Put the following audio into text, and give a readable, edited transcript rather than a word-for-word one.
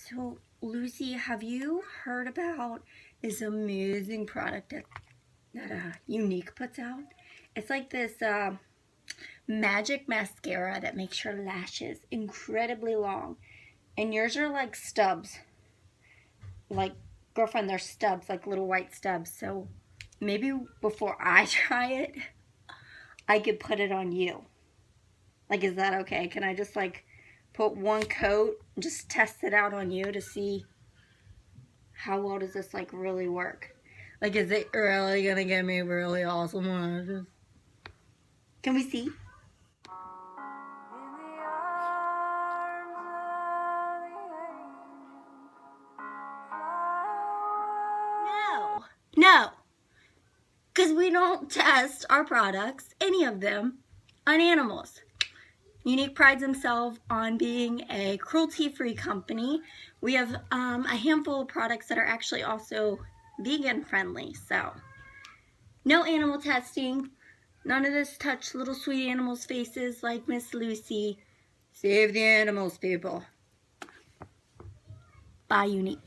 So, Lucy, have you heard about this amazing product that Unique puts out? It's like this magic mascara that makes your lashes incredibly long. And yours are like stubs. Like, girlfriend, they're stubs, like little white stubs. So, maybe before I try it, I could put it on you. Like, is that okay? Can I just like put one coat and just test it out on you to see how well does this like really work? Like, is it really gonna get me really awesome lashes? Can we see? No, no, because we don't test our products, any of them, on animals. Unique prides himself on being a cruelty-free company. We have a handful of products that are actually also vegan friendly. So no animal testing. None of this touch little sweet animals' faces like Miss Lucy. Save the animals, people. Bye, Unique.